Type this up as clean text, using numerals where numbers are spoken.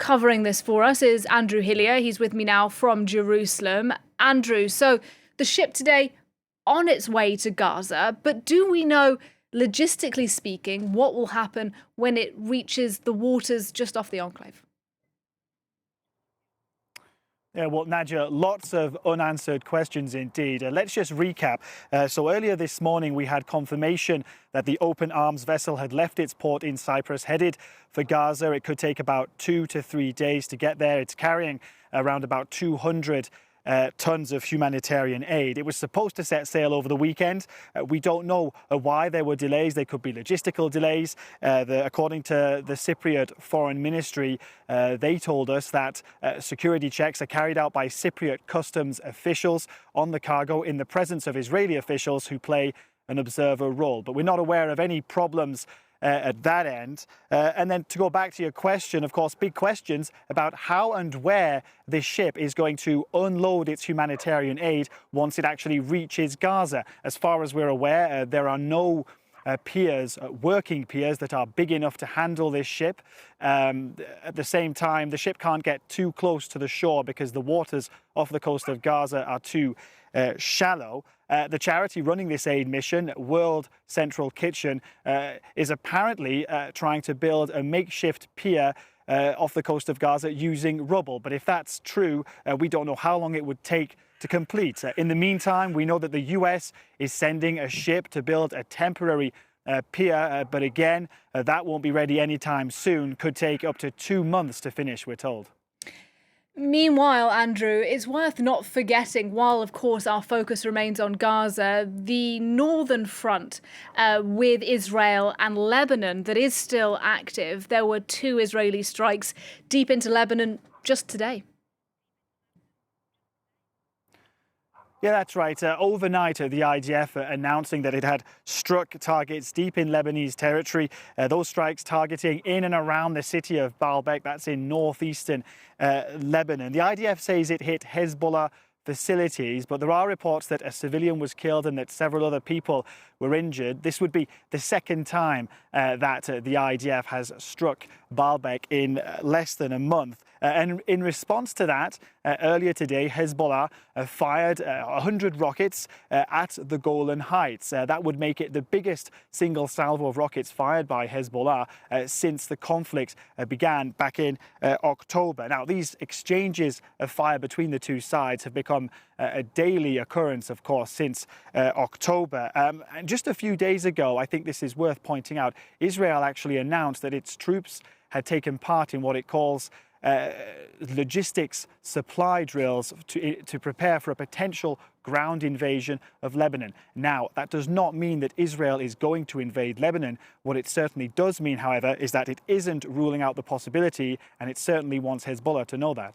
covering this for us is Andrew Hilliar. He's with me now from Jerusalem. Andrew, so the ship today on its way to Gaza, but do we know, logistically speaking, what will happen when it reaches the waters just off the enclave? Yeah, well, Nadia, lots of unanswered questions indeed. Let's just recap. So earlier this morning, we had confirmation that the open arms vessel had left its port in Cyprus, headed for Gaza. It could take about 2 to 3 days to get there. It's carrying around about 200 tons of humanitarian aid. It was supposed to set sail over the weekend. We don't know why there were delays. They could be logistical delays. According to the Cypriot Foreign Ministry, they told us that security checks are carried out by Cypriot customs officials on the cargo in the presence of Israeli officials who play an observer role. But we're not aware of any problems at that end. And then to go back to your question, of course, big questions about how and where this ship is going to unload its humanitarian aid once it actually reaches Gaza. As far as we're aware, there are no piers, working piers that are big enough to handle this ship. At the same time, the ship can't get too close to the shore because the waters off the coast of Gaza are too shallow. The charity running this aid mission, World Central Kitchen, is apparently trying to build a makeshift pier off the coast of Gaza using rubble. But if that's true, we don't know how long it would take to complete. In the meantime, we know that the US is sending a ship to build a temporary pier, but again, that won't be ready anytime soon. Could take up to 2 months to finish, we're told. Meanwhile, Andrew, it's worth not forgetting, while of course our focus remains on Gaza, the northern front with Israel and Lebanon that is still active. There were 2 Israeli strikes deep into Lebanon just today. Yeah, that's right. Overnight, the IDF announcing that it had struck targets deep in Lebanese territory. Those strikes targeting in and around the city of Baalbek, that's in northeastern Lebanon. The IDF says it hit Hezbollah facilities, but there are reports that a civilian was killed and that several other people were injured. This would be the second time that the IDF has struck Baalbek in less than a month. And in response to that, earlier today, Hezbollah fired 100 rockets at the Golan Heights. That would make it the biggest single salvo of rockets fired by Hezbollah since the conflict began back in October. Now, these exchanges of fire between the two sides have become a daily occurrence, of course, since October. And just a few days ago, I think this is worth pointing out, Israel actually announced that its troops had taken part in what it calls logistics supply drills to prepare for a potential ground invasion of Lebanon. Now, that does not mean that Israel is going to invade Lebanon. What it certainly does mean, however, is that it isn't ruling out the possibility, and it certainly wants Hezbollah to know that.